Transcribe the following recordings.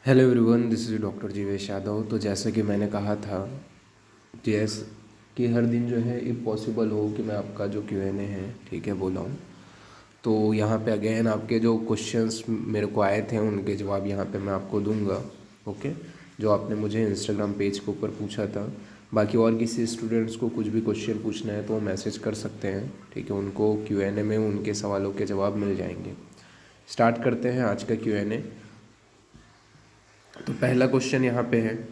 Hello everyone, this is doctor Jivesh Yadav. तो जैसे कि मैंने कहा था जैस कि हर दिन जो है इफ़ पॉसिबल हो कि मैं आपका जो Q&A है ठीक है बोलाऊँ। तो यहाँ पे अगेन आपके जो क्वेश्चंस मेरे को आए थे उनके जवाब यहाँ पे मैं आपको दूंगा। ओके, जो आपने मुझे इंस्टाग्राम पेज के ऊपर पूछा था। बाकी और किसी स्टूडेंट्स को कुछ भी क्वेश्चन पूछना है तो वो मैसेज कर सकते हैं, ठीक है। उनको Q&A में उनके सवालों के जवाब मिल जाएंगे। स्टार्ट करते हैं आज का Q&A। तो पहला क्वेश्चन यहाँ पे है,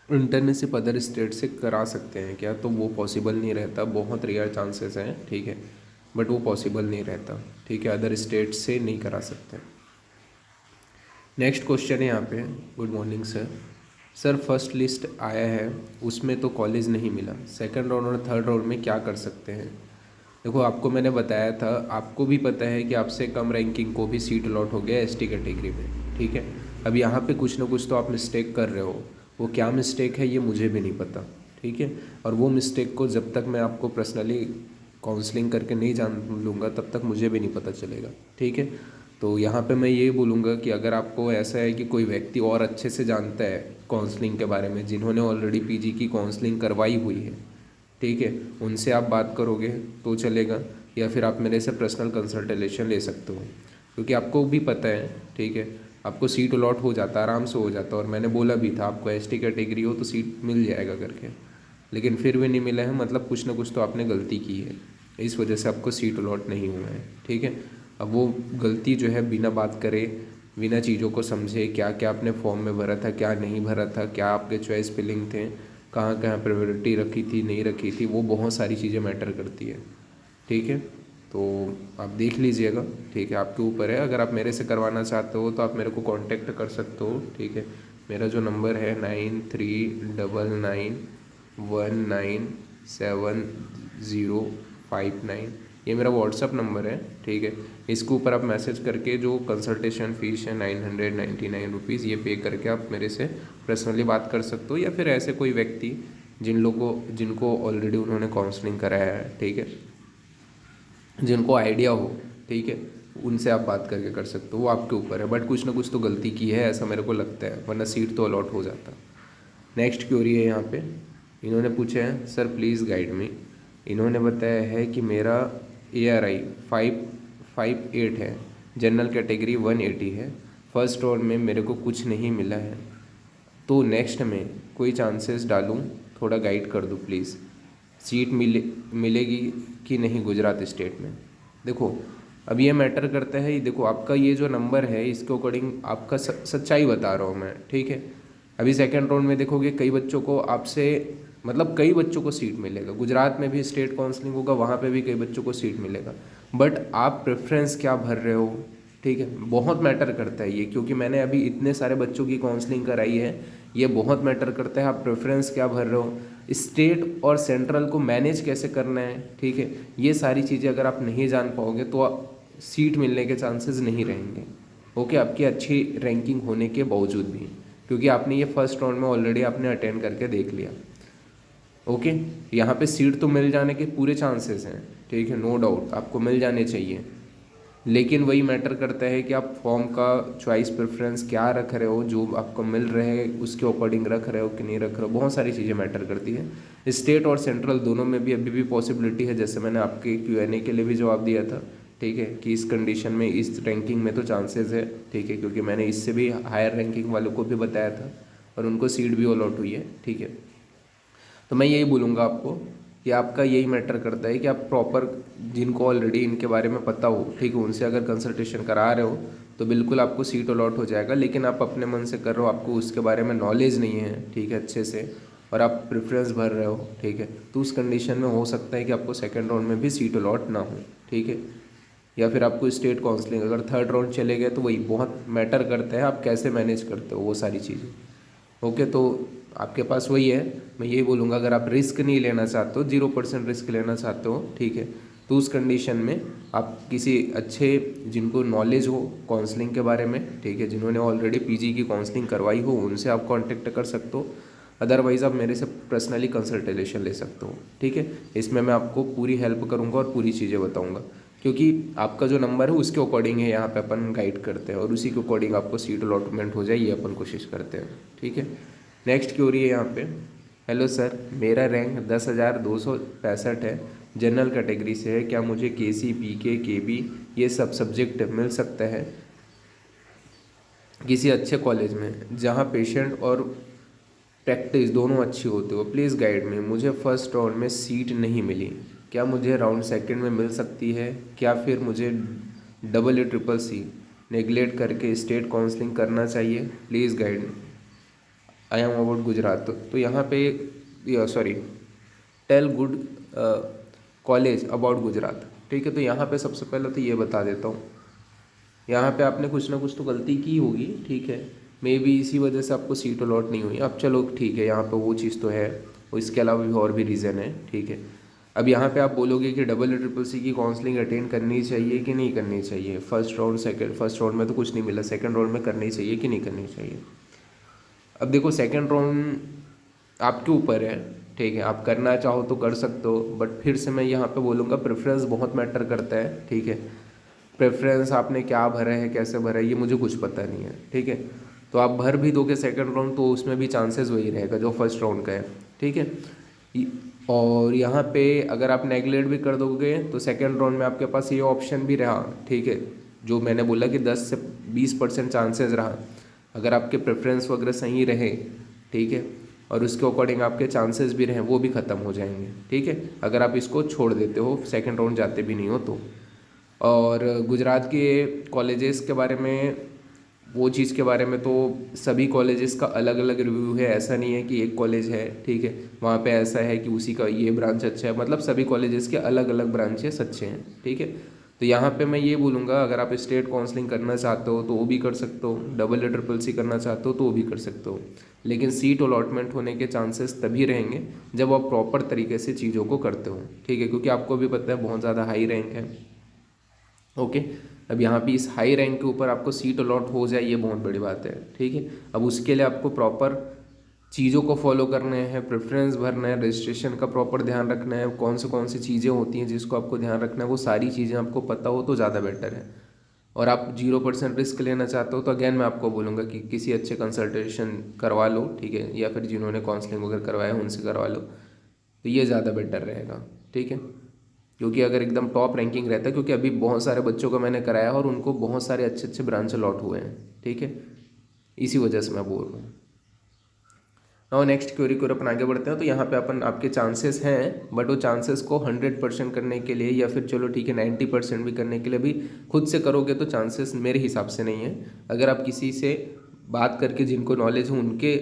इंटर्नशिप अदर स्टेट से करा सकते हैं क्या? तो वो पॉसिबल नहीं रहता, बहुत रेयर चांसेस हैं, ठीक है, बट वो पॉसिबल नहीं रहता, ठीक है। अदर स्टेट से नहीं करा सकते। नेक्स्ट क्वेश्चन है यहाँ पे, good morning sir. Sir first list आया है उसमें तो कॉलेज नहीं मिला, सेकंड राउंड और थर्ड राउंड में क्या कर सकते हैं? देखो, आपको मैंने बताया था, आपको भी पता है कि आपसे कम रैंकिंग को भी सीट अलॉट हो गया एसटी कैटेगरी में, ठीक है। अब यहाँ पे कुछ ना कुछ तो आप मिस्टेक कर रहे हो, वो क्या मिस्टेक है ये मुझे भी नहीं पता, ठीक है। और वो मिस्टेक को जब तक मैं आपको पर्सनली काउंसलिंग करके नहीं जान लूँगा तब तक मुझे भी नहीं पता चलेगा, ठीक है। तो यहाँ पे मैं ये बोलूँगा कि अगर आपको ऐसा है कि कोई व्यक्ति और अच्छे से जानता है काउंसलिंग के बारे में, जिन्होंने ऑलरेडी पीजी की काउंसलिंग करवाई हुई है, ठीक है, उनसे आप बात करोगे तो चलेगा, या फिर आप मेरे से पर्सनल कंसल्टेशन ले सकते हो, क्योंकि आपको भी पता है, ठीक है, आपको सीट अलॉट हो जाता, आराम से हो जाता। और मैंने बोला भी था आपको एसटी कैटेगरी हो तो सीट मिल जाएगा करके, लेकिन फिर भी नहीं मिला है, मतलब कुछ ना कुछ तो आपने गलती की है, इस वजह से आपको सीट अलॉट नहीं हुआ है, ठीक है। अब वो गलती जो है बिना बात करे, बिना चीज़ों को समझे, क्या क्या आपने फॉर्म में भरा था, क्या नहीं भरा था, क्या आपके चॉइस फिलिंग थे, कहाँ कहाँ प्रायोरिटी रखी थी नहीं रखी थी, वो बहुत सारी चीज़ें मैटर करती है, ठीक है। तो आप देख लीजिएगा, ठीक है, आपके ऊपर है। अगर आप मेरे से करवाना चाहते हो तो आप मेरे को कांटेक्ट कर सकते हो, ठीक है। मेरा जो नंबर है 9399197059, ये मेरा व्हाट्सअप नंबर है, ठीक है। इसके ऊपर आप मैसेज करके जो कंसल्टेशन फ़ीस है 999 रुपीज़, ये पे करके आप मेरे से पर्सनली बात कर सकते हो, या फिर ऐसे कोई व्यक्ति जिनको ऑलरेडी उन्होंने काउंसलिंग कराया है, ठीक है, जिनको आइडिया हो, ठीक है, उनसे आप बात करके कर सकते हो, वो आपके ऊपर है। बट कुछ ना कुछ तो गलती की है ऐसा मेरे को लगता है, वरना सीट तो अलॉट हो जाता। नेक्स्ट क्वेरी है यहाँ पे, इन्होंने पूछा है, सर प्लीज़ गाइड मी। इन्होंने बताया है कि मेरा ARI 558 है, जनरल कैटेगरी 180 है, फर्स्ट राउंड में मेरे को कुछ नहीं मिला है, तो नेक्स्ट में कोई चांसेस डालूँ, थोड़ा गाइड कर दो प्लीज़। सीट मिलेगी कि नहीं गुजरात स्टेट में? देखो, अब ये मैटर करता है, देखो आपका ये जो नंबर है इसके अकॉर्डिंग आपका सच्चाई बता रहा हूँ मैं, ठीक है। अभी सेकेंड राउंड में देखोगे कई बच्चों को आपसे, मतलब कई बच्चों को सीट मिलेगा, गुजरात में भी स्टेट काउंसलिंग होगा, वहाँ पे भी कई बच्चों को सीट मिलेगा, बट आप प्रेफरेंस क्या भर रहे हो, ठीक है, बहुत मैटर करता है ये, क्योंकि मैंने अभी इतने सारे बच्चों की काउंसलिंग कराई है, ये बहुत मैटर करता है आप प्रेफरेंस क्या भर रहे हो, स्टेट और सेंट्रल को मैनेज कैसे करना है, ठीक है। ये सारी चीज़ें अगर आप नहीं जान पाओगे तो सीट मिलने के चांसेस नहीं रहेंगे, ओके, आपकी अच्छी रैंकिंग होने के बावजूद भी, क्योंकि आपने ये फर्स्ट राउंड में ऑलरेडी आपने अटेंड करके देख लिया, ओके। यहाँ पे सीट तो मिल जाने के पूरे चांसेस हैं, ठीक है, नो डाउट आपको मिल जाने चाहिए, लेकिन वही मैटर करता है कि आप फॉर्म का चॉइस प्रेफरेंस क्या रख रहे हो, जो आपको मिल रहे हैं उसके अकॉर्डिंग रख रहे हो कि नहीं रख रहे हो, बहुत सारी चीज़ें मैटर करती है। स्टेट और सेंट्रल दोनों में भी अभी भी पॉसिबिलिटी है, जैसे मैंने आपके Q&A के लिए भी जवाब दिया था, ठीक है, कि इस कंडीशन में इस रैंकिंग में तो चांसेस है, ठीक है, क्योंकि मैंने इससे भी हायर रैंकिंग वालों को भी बताया था और उनको सीट भी अलॉट हुई है, ठीक है। तो मैं यही बोलूँगा आपको कि आपका यही मैटर करता है कि आप प्रॉपर, जिनको ऑलरेडी इनके बारे में पता हो, ठीक है, उनसे अगर कंसल्टेशन करा रहे हो तो बिल्कुल आपको सीट अलॉट हो जाएगा, लेकिन आप अपने मन से कर रहे हो, आपको उसके बारे में नॉलेज नहीं है, ठीक है, अच्छे से, और आप प्रेफरेंस भर रहे हो, ठीक है, तो उस कंडीशन में हो सकता है कि आपको सेकेंड राउंड में भी सीट अलॉट ना हो, ठीक है। या फिर आपको स्टेट काउंसलिंग अगर थर्ड राउंड चले गए तो वही बहुत मैटर करता है, आप कैसे मैनेज करते हो वो सारी चीज़ें, ओके। तो आपके पास वही है, मैं यही बोलूँगा, अगर आप रिस्क नहीं लेना चाहते हो, 0% रिस्क लेना चाहते हो, ठीक है, तो उस कंडीशन में आप किसी अच्छे, जिनको नॉलेज हो काउंसलिंग के बारे में, ठीक है, जिन्होंने ऑलरेडी पीजी की काउंसलिंग करवाई हो, उनसे आप कांटेक्ट कर सकते हो। अदरवाइज़ आप मेरे से पर्सनली कंसल्टेशन ले सकते हो, ठीक है। इसमें मैं आपको पूरी हेल्प करूँगा और पूरी चीज़ें बताऊँगा। क्योंकि आपका जो नंबर है उसके अकॉर्डिंग है, यहाँ पे अपन गाइड करते हैं और उसी के अकॉर्डिंग आपको सीट अलॉटमेंट हो जाए ये अपन कोशिश करते हैं। ठीक है, नेक्स्ट क्वेरी है यहाँ पे। हेलो सर, मेरा रैंक 10,265 है, जनरल कैटेगरी से है, क्या मुझे केसी, पीके, केबी ये सब सब्जेक्ट मिल सकता है किसी अच्छे कॉलेज में जहाँ पेशेंट और प्रैक्टिस दोनों अच्छी होती हो? प्लीज़ गाइड में, मुझे फर्स्ट राउंड में सीट नहीं मिली, क्या मुझे राउंड सेकंड में मिल सकती है? क्या फिर मुझे double A triple C neglect करके स्टेट काउंसलिंग करना चाहिए? Please guide. I am about Gujarat. तो यहाँ पे sorry, tell good college about Gujarat. ठीक है, तो यहाँ पे सबसे पहले तो ये बता देता हूँ, यहाँ पे आपने कुछ ना कुछ तो गलती की होगी। ठीक है, मे बी इसी वजह से आपको सीट अलॉट नहीं हुई। अब चलो ठीक है, यहाँ पे वो चीज़ तो है, और इसके अलावा भी और भी रीज़न है। ठीक है, अब यहाँ पे आप बोलोगे कि डबल ट्रिपल सी की काउंसलिंग अटेंड करनी चाहिए कि नहीं करनी चाहिए? फर्स्ट राउंड में तो कुछ नहीं मिला, सेकंड राउंड में करनी चाहिए कि नहीं करनी चाहिए? अब देखो, सेकंड राउंड आपके ऊपर है। ठीक है, आप करना चाहो तो कर सकते हो, बट फिर से मैं यहाँ पे बोलूँगा प्रेफरेंस बहुत मैटर करता है। ठीक है, प्रेफरेंस आपने क्या भरा है, कैसे भरा है, ये मुझे कुछ पता नहीं है। ठीक है, तो आप भर भी दोगे सेकंड राउंड तो उसमें भी चांसेस वही रहेगा जो फर्स्ट राउंड का है। ठीक है, और यहाँ पे अगर आप नेगलेक्ट भी कर दोगे तो सेकंड राउंड में आपके पास ये ऑप्शन भी रहा। ठीक है, जो मैंने बोला कि 10 से 20% चांसेस रहा, अगर आपके प्रेफरेंस वगैरह सही रहे, ठीक है, और उसके अकॉर्डिंग आपके चांसेस भी रहे, वो भी ख़त्म हो जाएंगे। ठीक है, अगर आप इसको छोड़ देते हो, सेकंड राउंड जाते भी नहीं हो तो। और गुजरात के कॉलेजेस के बारे में, वो चीज़ के बारे में तो सभी कॉलेजेस का अलग अलग रिव्यू है, ऐसा नहीं है कि एक कॉलेज है, ठीक है, वहाँ पे ऐसा है कि उसी का ये ब्रांच अच्छा है, मतलब सभी कॉलेजेस के अलग अलग ब्रांचेस अच्छे हैं। ठीक है, तो यहाँ पे मैं ये बोलूँगा, अगर आप स्टेट काउंसलिंग करना चाहते हो तो वो भी कर सकते हो, डबल ट्रिपल सी करना चाहते हो तो वो भी कर सकते हो, लेकिन सीट अलॉटमेंट होने के चांसेस तभी रहेंगे जब आप प्रॉपर तरीके से चीज़ों को करते हो। ठीक है, क्योंकि आपको भी पता है बहुत ज़्यादा हाई रैंक है। ओके, अब यहाँ पे इस हाई रैंक के ऊपर आपको सीट अलॉट हो जाए ये बहुत बड़ी बात है। ठीक है, अब उसके लिए आपको प्रॉपर चीज़ों को फॉलो करने हैं, प्रेफरेंस भरना है, रजिस्ट्रेशन का प्रॉपर ध्यान रखना है, कौन सी चीज़ें होती हैं जिसको आपको ध्यान रखना है, वो सारी चीज़ें आपको पता हो तो ज़्यादा बेटर है। और आप 0% रिस्क लेना चाहते हो तो अगेन मैं आपको बोलूँगा कि किसी अच्छे कंसल्टेशन करवा लो। ठीक है, या फिर जिन्होंने काउंसलिंग वगैरह करवाया उनसे करवा लो, तो ये ज़्यादा बेटर रहेगा। ठीक है, क्योंकि अगर एकदम टॉप रैंकिंग रहता है, क्योंकि अभी बहुत सारे बच्चों को मैंने कराया और उनको बहुत सारे अच्छे अच्छे ब्रांच अलॉट हुए हैं। ठीक है, इसी वजह से मैं बोल रहा हूँ। और नेक्स्ट क्वेरी को अपन आगे बढ़ते हैं। तो यहाँ पे अपन आपके चांसेस हैं, बट वो चांसेस को 100% करने के लिए, या फिर चलो ठीक है 90% भी करने के लिए भी खुद से करोगे तो चांसेस मेरे हिसाब से नहीं है। अगर आप किसी से बात करके, जिनको नॉलेज हो उनके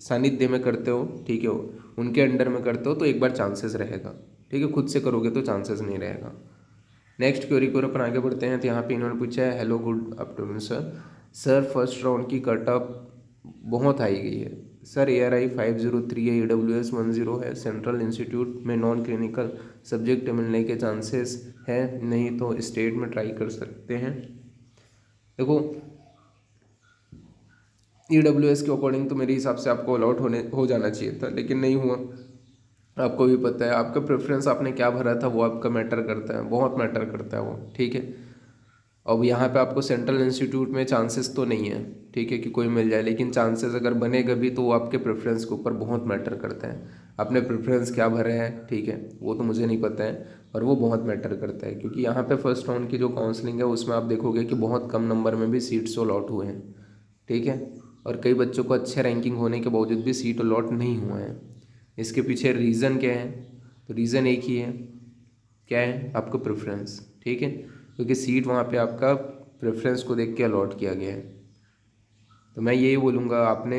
सानिध्य में करते हो, ठीक है, उनके अंडर में करते हो तो एक बार चांसेस रहेगा। ठीक है, खुद से करोगे तो चांसेस नहीं रहेगा। नेक्स्ट क्वेरी को अपन आगे बढ़ते हैं। तो यहाँ पे इन्होंने पूछा है, hello good afternoon sir, sir first round की कट ऑफ बहुत हाई गई है सर, ARI 503 है, EWS 10 है, सेंट्रल इंस्टीट्यूट में नॉन क्लिनिकल सब्जेक्ट मिलने के चांसेस है, नहीं तो स्टेट में ट्राई कर सकते हैं। देखो, EWS के अकॉर्डिंग तो मेरे हिसाब से आपको अलॉट हो जाना चाहिए था, लेकिन नहीं हुआ। आपको भी पता है आपका प्रेफरेंस आपने क्या भरा था वो आपका मैटर करता है, बहुत मैटर करता है वो। ठीक है, अब यहाँ पे आपको सेंट्रल इंस्टीट्यूट में चांसेस तो नहीं है, ठीक है, कि कोई मिल जाए, लेकिन चांसेस अगर बनेगा भी तो वो आपके प्रेफरेंस के ऊपर बहुत मैटर करता है। आपने प्रेफरेंस क्या भरा है, ठीक है, वो तो मुझे नहीं पता है, और वो बहुत मैटर करता है, क्योंकि यहाँ पे फर्स्ट राउंड की जो काउंसलिंग है उसमें आप देखोगे कि बहुत कम नंबर में भी सीट्स अलॉट हुए हैं। ठीक है, और कई बच्चों को अच्छे रैंकिंग होने के बावजूद भी सीट अलॉट नहीं हुए हैं। इसके पीछे रीज़न क्या है? तो रीज़न एक ही है, क्या है? आपका प्रेफरेंस। ठीक है, क्योंकि सीट वहाँ पे आपका प्रेफरेंस को देख के अलॉट किया गया है। तो मैं यही बोलूँगा, आपने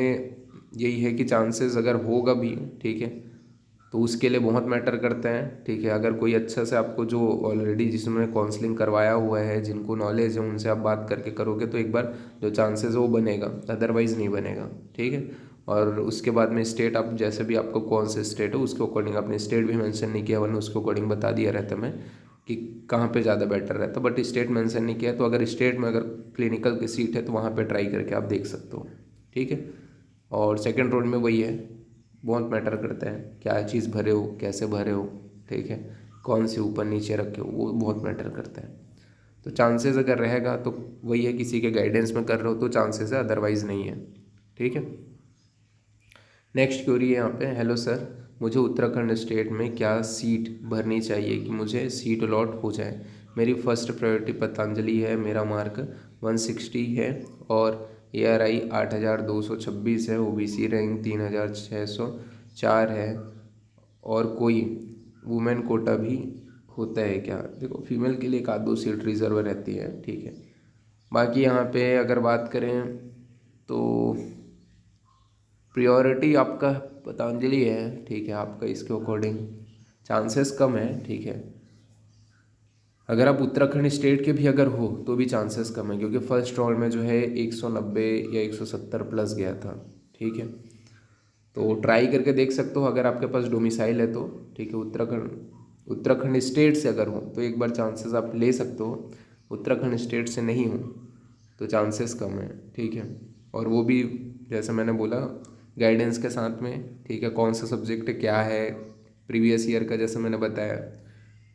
यही है कि चांसेस अगर होगा भी, ठीक है, तो उसके लिए बहुत मैटर करते हैं। ठीक है, अगर कोई अच्छा से आपको जो ऑलरेडी जिसने काउंसलिंग करवाया हुआ है, जिनको नॉलेज है, उनसे आप बात करके करोगे तो एक बार जो चांसेस है वो बनेगा, अदरवाइज़ नहीं बनेगा। ठीक है, और उसके बाद में स्टेट, आप जैसे भी आपको कौन से स्टेट है उसके अकॉर्डिंग, आपने स्टेट भी मेंशन नहीं किया, वरना उसके अकॉर्डिंग बता दिया रहता मैं कि कहाँ पे ज़्यादा बेटर रहता, बट स्टेट मेंशन नहीं किया। तो अगर स्टेट में अगर क्लिनिकल की सीट है तो वहाँ पे ट्राई करके आप देख सकते हो। ठीक है, और सेकंड राउंड में वही है, बहुत मैटर करता है क्या चीज़ भरे हो, कैसे भरे हो। ठीक है, कौन से ऊपर नीचे रखे हो, वो बहुत मैटर करता है। तो चांसेस अगर रहेगा तो वही है, किसी के गाइडेंस में कर रहे हो तो चांसेस है, अदरवाइज़ नहीं है। ठीक है। नेक्स्ट क्वेरी है यहाँ पे, हेलो सर, मुझे उत्तराखंड स्टेट में क्या सीट भरनी चाहिए कि मुझे सीट अलॉट हो जाए। मेरी फर्स्ट प्रायोरिटी पतंजलि है, मेरा मार्क 160 है और ARI 8226 है, OBC रैंक 3604 है। और कोई वुमेन कोटा भी होता है क्या? देखो, फीमेल के लिए एक आध दो सीट रिजर्व रहती है। ठीक है। बाकी यहाँ पे अगर बात करें तो प्रियोरिटी आपका पतंजलि है। ठीक है, आपका इसके अकॉर्डिंग चांसेस कम है। ठीक है, अगर आप उत्तराखंड स्टेट के भी अगर हो तो भी चांसेस कम है, क्योंकि फर्स्ट राउंड में जो है 190 या 170 प्लस गया था। ठीक है, तो ट्राई करके देख सकते हो अगर आपके पास डोमिसाइल है तो। ठीक है, उत्तराखंड स्टेट से अगर हो तो एक बार चांसेस आप ले सकते हो। उत्तराखंड स्टेट से नहीं हो तो चांसेस कम है। ठीक है, और वो भी जैसे मैंने बोला गाइडेंस के साथ में। ठीक है, कौन सा सब्जेक्ट क्या है, प्रीवियस ईयर का जैसे मैंने बताया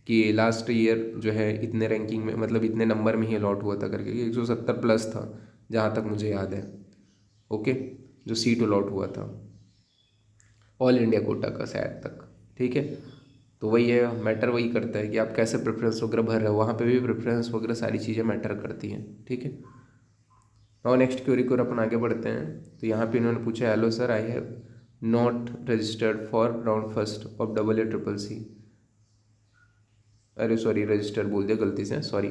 कि लास्ट ईयर जो है इतने रैंकिंग में, मतलब इतने नंबर में ही अलॉट हुआ था करके, 170 प्लस था जहाँ तक मुझे याद है। ओके, जो सीट अलॉट हुआ था ऑल इंडिया कोटा का शायद तक। ठीक है, तो वही है, मैटर वही करता है कि आप कैसे प्रेफरेंस वगैरह भर रहे हो, वहाँ पे भी प्रेफरेंस वगैरह सारी चीज़ें मैटर करती हैं। ठीक है, और नेक्स्ट क्वेरी को अपन आगे बढ़ते हैं। तो यहाँ पे इन्होंने पूछा, hello sir, I have not registered for round first of AA CCC। अरे सॉरी, रजिस्टर बोल दिया गलती से, सॉरी।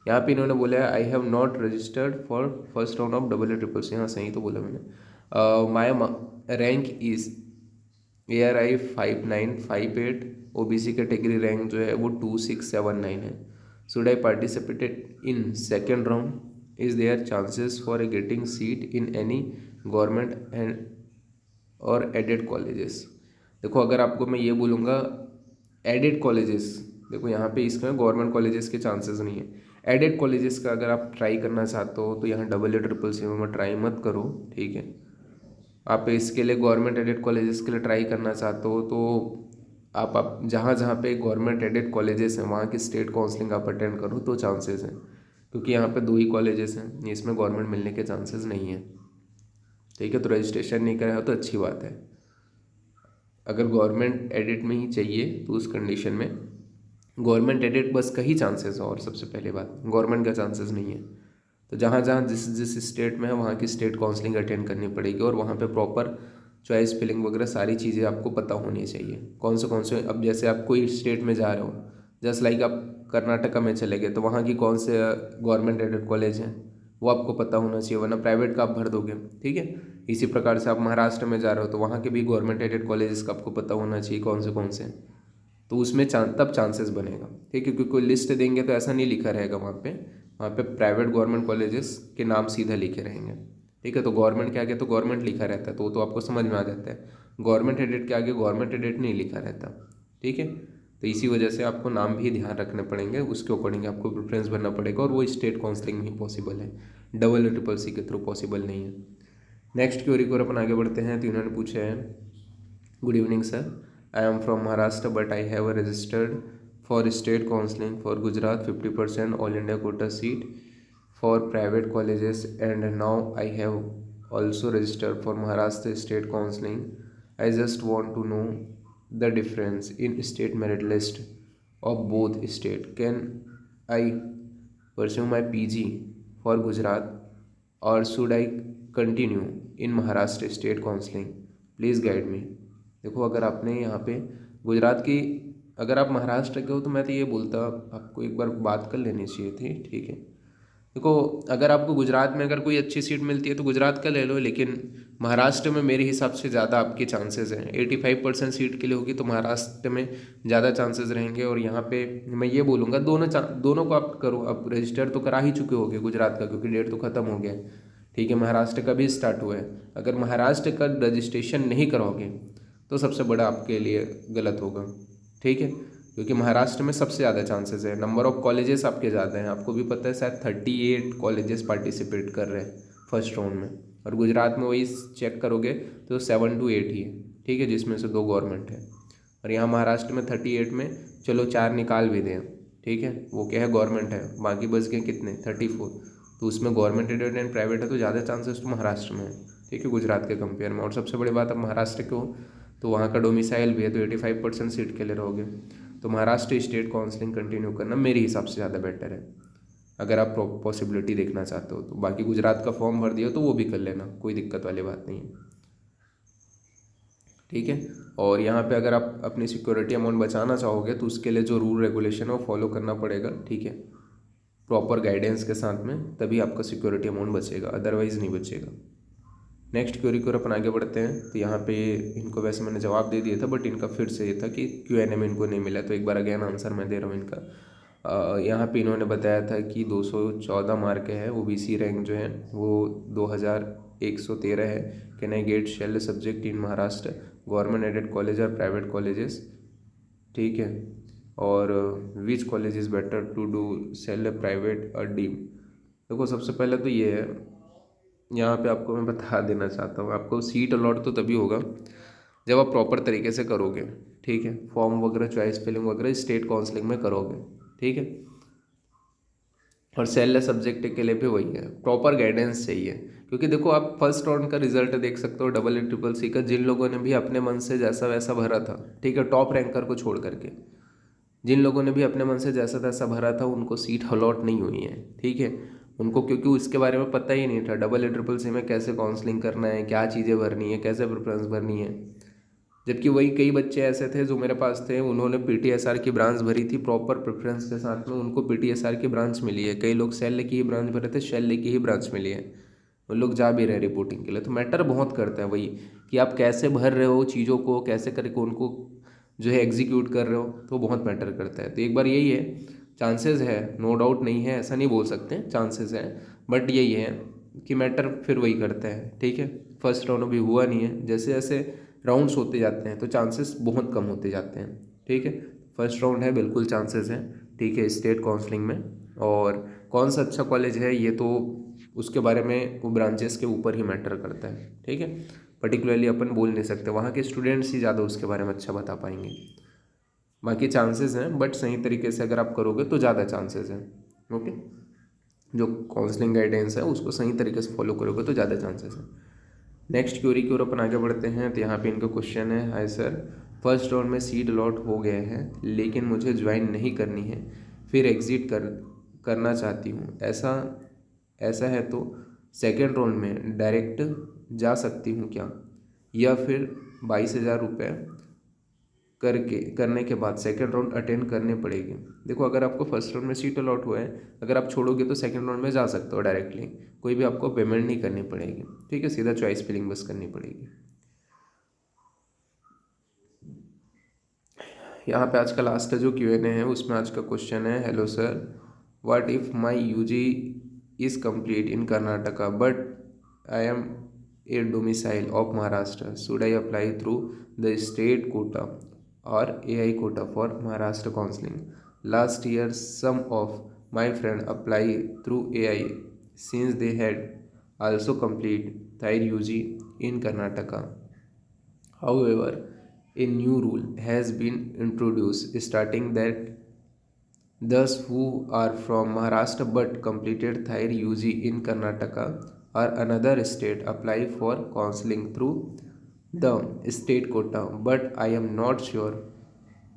यहाँ पे इन्होंने बोला है I have not registered for first round of AA CCC। हाँ, सही तो बोला मैंने। My rank is ARI 5958, OBC category rank जो है वो 2679 है। Should I participated in second round? Is there chances for getting seat in any government and और एडेड कॉलेजेस? देखो, अगर आपको मैं ये बोलूँगा एडेड कॉलेजेस, देखो यहाँ पे इसमें गवर्नमेंट कॉलेजेस के चांसेस नहीं है। एडेड कॉलेजेस का अगर आप ट्राई करना चाहते हो तो यहाँ AA CCC में ट्राई मत करो। ठीक है, आप इसके लिए गवर्नमेंट एडेड कॉलेजेस के लिए ट्राई करना चाहते हो तो आप जहाँ जहाँ पे गवर्नमेंट एडेड कॉलेजेस हैं वहाँ की स्टेट काउंसलिंग आप अटेंड करो तो चांसेस हैं, क्योंकि यहाँ पे 2 ही कॉलेजेस हैं, इसमें गवर्नमेंट मिलने के चांसेस नहीं है। ठीक है, तो रजिस्ट्रेशन नहीं कराया तो अच्छी बात है। अगर गवर्नमेंट एडेड में ही चाहिए तो उस कंडीशन में गवर्नमेंट एडेड बस का ही चांसेस है, और सबसे पहले बात गवर्नमेंट का चांसेस नहीं है। तो जहाँ जहाँ जिस जिस स्टेट में है वहाँ की स्टेट काउंसलिंग अटेंड करनी पड़ेगी, और वहाँ पे प्रॉपर चॉइस फिलिंग वगैरह सारी चीज़ें आपको पता होनी चाहिए। कौन से अब जैसे आप कोई स्टेट में जा रहे हो, जस्ट लाइक आप कर्नाटका में चले गए तो वहाँ की कौन से गवर्नमेंट एडेड कॉलेज हैं वो आपको पता होना चाहिए, वरना प्राइवेट का आप भर दोगे। ठीक है, इसी प्रकार से आप महाराष्ट्र में जा रहे हो तो वहाँ के भी गवर्नमेंट एडेड कॉलेजेस का आपको पता होना चाहिए कौन से हैं, तो उसमें तब चांसेस बनेगा। ठीक है, क्योंकि कोई लिस्ट देंगे तो ऐसा नहीं लिखा रहेगा वहाँ पे प्राइवेट गवर्नमेंट कॉलेजेस के नाम सीधा लिखे रहेंगे। ठीक है, तो गवर्नमेंट के आगे तो गवर्नमेंट लिखा रहता है, तो वो तो आपको समझ में आ जाता है। गवर्नमेंट एडेड के आगे गवर्नमेंट एडेड नहीं लिखा रहता। ठीक है, तो इसी वजह से आपको नाम भी ध्यान रखने पड़ेंगे, उसके अकॉर्डिंग आपको प्रेफरेंस भरना पड़ेगा, और वो स्टेट काउंसलिंग में ही पॉसिबल है, AA CCC के थ्रू पॉसिबल नहीं है। नेक्स्ट क्वेरी को अपन आगे बढ़ते हैं। तो इन्होंने पूछा है, good evening sir, I am from Maharashtra but I have registered for state counseling for Gujarat 50% all India quota seat for private colleges, and now I have also registered for Maharashtra state counseling. I just want to know the difference in state merit list of both state. Can I pursue my PG for Gujarat or should I continue in Maharashtra state counseling? Please guide me. देखो, अगर आपने यहाँ पे गुजरात की, अगर आप महाराष्ट्र के हो तो मैं तो ये बोलता आपको एक बार बात कर लेनी चाहिए थी। ठीक है, देखो, अगर आपको गुजरात में अगर कोई अच्छी सीट मिलती है तो गुजरात का ले लो, लेकिन महाराष्ट्र में मेरे हिसाब से ज़्यादा आपके चांसेस हैं। 85% सीट के लिए होगी तो महाराष्ट्र में ज़्यादा चांसेस रहेंगे। और यहाँ पे मैं ये बोलूँगा दोनों को आप करो। आप रजिस्टर तो करा ही चुके होगे गुजरात का, क्योंकि डेट तो ख़त्म हो गया है। ठीक है, महाराष्ट्र का भी स्टार्ट हुआ है। अगर महाराष्ट्र का रजिस्ट्रेशन नहीं कराओगे तो सबसे बड़ा आपके लिए गलत होगा। ठीक है, क्योंकि महाराष्ट्र में सबसे ज़्यादा चांसेस है, नंबर ऑफ़ कॉलेजेस आपके ज़्यादा हैं। आपको भी पता है शायद 38 कॉलेजेस पार्टिसिपेट कर रहे हैं फर्स्ट राउंड में, और गुजरात में वही चेक करोगे तो 7 to 8 ही है। ठीक है, जिसमें से 2 गवर्नमेंट है, और यहाँ महाराष्ट्र में 38 में चलो 4 निकाल भी दें, ठीक है, वो क्या है गवर्नमेंट है, बाकी बच गए कितने 34, तो उसमें गवर्नमेंट एडेड एंड प्राइवेट है तो ज़्यादा चांसेस तो महाराष्ट्र में है, ठीक है, गुजरात के कंपेयर में। और सबसे बड़ी बात, अब महाराष्ट्र के हो तो वहाँ का डोमिसाइल भी है, तो 85% सीट के लिए रहोगे, तो महाराष्ट्र स्टेट काउंसलिंग कंटिन्यू करना मेरे हिसाब से ज़्यादा बेटर है, अगर आप पॉसिबिलिटी देखना चाहते हो तो। बाकी गुजरात का फॉर्म भर दिया तो वो भी कर लेना, कोई दिक्कत वाली बात नहीं है, ठीक है। और यहाँ पे अगर आप अपनी सिक्योरिटी अमाउंट बचाना चाहोगे तो उसके लिए जो रूल रेगुलेशन है वो फॉलो करना पड़ेगा, ठीक है, प्रॉपर गाइडेंस के साथ में, तभी आपका सिक्योरिटी अमाउंट बचेगा, अदरवाइज़ नहीं बचेगा। नेक्स्ट क्वेरी की ओर अपन आगे बढ़ते हैं। तो यहाँ पे इनको वैसे मैंने जवाब दे दिया था, बट इनका फिर से ये था कि Q&A में इनको नहीं मिला, तो एक बार अगेन आंसर मैं दे रहा हूँ इनका। यहाँ पे इन्होंने बताया था कि 214 मार्क है, OBC रैंक जो है वो 2113 है। Can I get shelled subject in Maharashtra government aided college और प्राइवेट कॉलेजेस, ठीक है, और which college is better to do cell private और डीम। देखो सबसे पहले तो ये है, यहाँ पे आपको मैं बता देना चाहता हूँ, आपको सीट अलॉट तो तभी होगा जब आप प्रॉपर तरीके से करोगे, ठीक है, फॉर्म वगैरह चॉइस फिलिंग वगैरह स्टेट काउंसलिंग में करोगे, ठीक है। और सेल सब्जेक्ट के लिए भी वही है, प्रॉपर गाइडेंस चाहिए, क्योंकि देखो आप फर्स्ट राउंड का रिजल्ट देख सकते हो EEEC का, जिन लोगों ने भी अपने मन से जैसा वैसा भरा था, ठीक है, टॉप रैंकर को छोड़ करके जिन लोगों ने भी अपने मन से जैसा तैसा भरा था उनको सीट अलॉट नहीं हुई है, ठीक है, उनको क्योंकि उसके बारे में पता ही नहीं था EEEC में कैसे काउंसलिंग करना है, क्या चीज़ें भरनी है, कैसे प्रेफरेंस भरनी है। जबकि वही कई बच्चे ऐसे थे जो मेरे पास थे, उन्होंने PTSR की ब्रांच भरी थी प्रॉपर प्रेफरेंस के साथ में, उनको PTSR की ब्रांच मिली है। कई लोग सेल की ही ब्रांच भरे थे, शेल की ही ब्रांच मिली है, उन लोग जा भी रहे रिपोर्टिंग के लिए। तो मैटर बहुत करता है वही कि आप कैसे भर रहे हो चीज़ों को, कैसे करके उनको जो है एग्जीक्यूट कर रहे हो, तो बहुत मैटर करता है। तो एक बार यही है, चांसेस है, नो डाउट नहीं है ऐसा नहीं बोल सकते, चांसेस है, बट यही है कि मैटर फिर वही करता है, ठीक है। फर्स्ट राउंड अभी हुआ नहीं है, जैसे जैसे राउंड्स होते जाते हैं तो चांसेस बहुत कम होते जाते हैं, ठीक है। फर्स्ट राउंड है, बिल्कुल चांसेस हैं, ठीक है, स्टेट काउंसलिंग में। और कौन सा अच्छा कॉलेज है ये तो उसके बारे में वो ब्रांचेस के ऊपर ही मैटर करता है, ठीक है, पर्टिकुलरली अपन बोल नहीं सकते, वहाँ के स्टूडेंट्स ही ज़्यादा उसके बारे में अच्छा बता पाएंगे। बाकी चांसेस हैं, बट सही तरीके से अगर आप करोगे तो ज़्यादा चांसेस हैं, ओके। जो काउंसलिंग गाइडेंस है उसको सही तरीके से फॉलो करोगे तो ज़्यादा चांसेस हैं। नेक्स्ट क्वेरी की ओर अपन आगे बढ़ते हैं। तो यहाँ पे इनका क्वेश्चन है, हाय सर, फर्स्ट राउंड में सीट अलॉट हो गए हैं लेकिन मुझे ज्वाइन नहीं करनी है, फिर एग्ज़िट करना चाहती हूँ, ऐसा ऐसा है तो सेकेंड राउंड में डायरेक्ट जा सकती हूँ क्या, या फिर 22,000 रुपये करने के बाद सेकेंड राउंड अटेंड करने पड़ेगी। देखो अगर आपको फर्स्ट राउंड में सीट अलॉट हुआ है, अगर आप छोड़ोगे तो सेकेंड राउंड में जा सकते हो डायरेक्टली, कोई भी आपको पेमेंट नहीं करनी पड़ेगी, ठीक है, सीधा चॉइस फिलिंग बस करनी पड़ेगी। यहाँ पे आज का लास्ट का जो Q&A है उसमें आज का क्वेश्चन है, hello sir, what if my UG is complete in Karnataka but I am a domicile of Maharashtra, should I apply through the state quota और AI quota for Maharashtra counselling? Last year some of my friend apply through AI since they had also complete their UG in Karnataka. However, a new rule has been introduced starting that those who are from Maharashtra but completed their UG in Karnataka or another state apply for counseling through the state quota, but I am not sure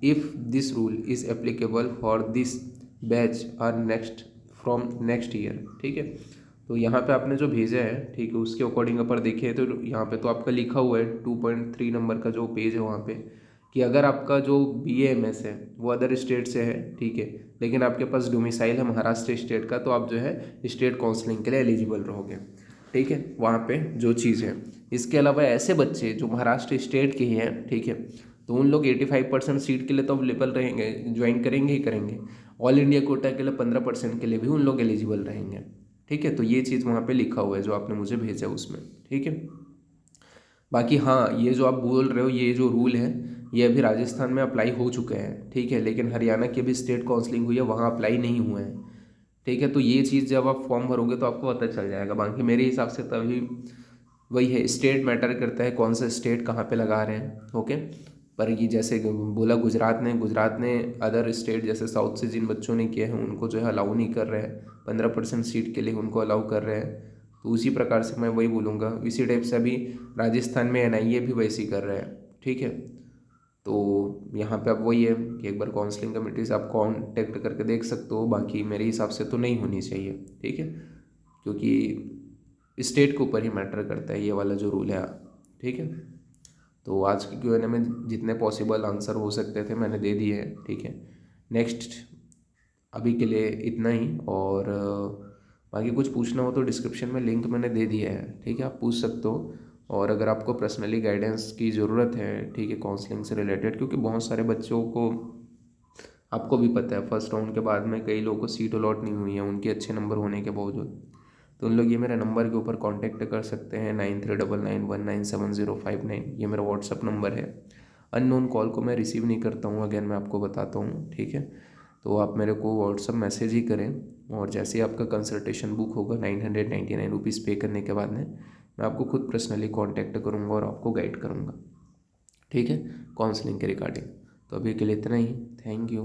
if this rule is applicable for this batch or next from next year, ठीक है। तो यहाँ पे आपने जो भेजा है, ठीक है, उसके अकॉर्डिंग अपर देखें तो यहाँ पे तो आपका लिखा हुआ है 2.3 नंबर का जो पेज है वहाँ पे, कि अगर आपका जो BAMS है वो अदर स्टेट से है, ठीक है, लेकिन आपके पास डोमिसाइल है महाराष्ट्र स्टेट का, तो आप जो है स्टेट काउंसलिंग के लिए एलिजिबल रहोगे, ठीक है, वहाँ पे जो चीज़ है। इसके अलावा ऐसे बच्चे जो महाराष्ट्र स्टेट के ही हैं, ठीक है, तो उन लोग 85% सीट के लिए तो अवेलेबल रहेंगे, ज्वाइन करेंगे ही करेंगे। ऑल इंडिया कोटा के लिए 15% के लिए भी उन लोग एलिजिबल रहेंगे, ठीक है। तो ये चीज़ वहाँ पे लिखा हुआ है जो आपने मुझे भेजा उसमें, ठीक है। बाकी हाँ, ये जो आप बोल रहे हो ये जो रूल है ये अभी राजस्थान में अप्लाई हो चुके हैं, ठीक है, लेकिन हरियाणा की भी स्टेट काउंसलिंग हुई है, वहाँ अप्लाई नहीं हुए हैं, ठीक है। तो ये चीज़ जब आप फॉर्म भरोगे तो आपको पता चल जाएगा। बाकी मेरे हिसाब से तभी वही है, स्टेट मैटर करता है, कौन सा स्टेट कहाँ पे लगा रहे हैं, ओके। पर ये जैसे बोला गुजरात ने अदर स्टेट जैसे साउथ से जिन बच्चों ने किए हैं उनको जो है अलाउ नहीं कर रहे हैं, 15% सीट के लिए उनको अलाउ कर रहे हैं। तो उसी प्रकार से मैं वही बोलूँगा, इसी टाइप से अभी राजस्थान में NIA भी वैसे ही कर रहे हैं, ठीक है। तो यहाँ पे अब वही है कि एक बार काउंसलिंग कमेटी से आप कांटेक्ट करके देख सकते हो, बाकी मेरे हिसाब से तो नहीं होनी चाहिए, ठीक है, क्योंकि स्टेट के ऊपर ही मैटर करता है ये वाला जो रूल है, ठीक है। तो आज की Q&A में जितने पॉसिबल आंसर हो सकते थे मैंने दे दिए हैं, ठीक है। नेक्स्ट अभी के लिए इतना ही, और बाकी कुछ पूछना हो तो डिस्क्रिप्शन में लिंक मैंने दे दिया है, ठीक है, आप पूछ सकते हो। और अगर आपको पर्सनली गाइडेंस की ज़रूरत है, ठीक है, काउंसलिंग से रिलेटेड, क्योंकि बहुत सारे बच्चों को, आपको भी पता है, फर्स्ट राउंड के बाद में कई लोगों को सीट अलॉट नहीं हुई है उनके अच्छे नंबर होने के बावजूद। तो उन लोग ये मेरे नंबर के ऊपर कांटेक्ट कर सकते हैं, 9399197059, ये मेरा व्हाट्सअप नंबर है। अननोन कॉल को मैं रिसीव नहीं करता हूँ, अगेन मैं आपको बताता हूँ, ठीक है। तो आप मेरे को व्हाट्सअप मैसेज ही करें, और जैसे ही आपका कंसल्टेशन बुक होगा 999 रुपीज़ पे करने के बाद में मैं आपको खुद पर्सनली कांटेक्ट करूँगा और आपको गाइड करूँगा, ठीक है, काउंसलिंग के रिगार्डिंग। तो अभी के लिए इतना ही, थैंक यू।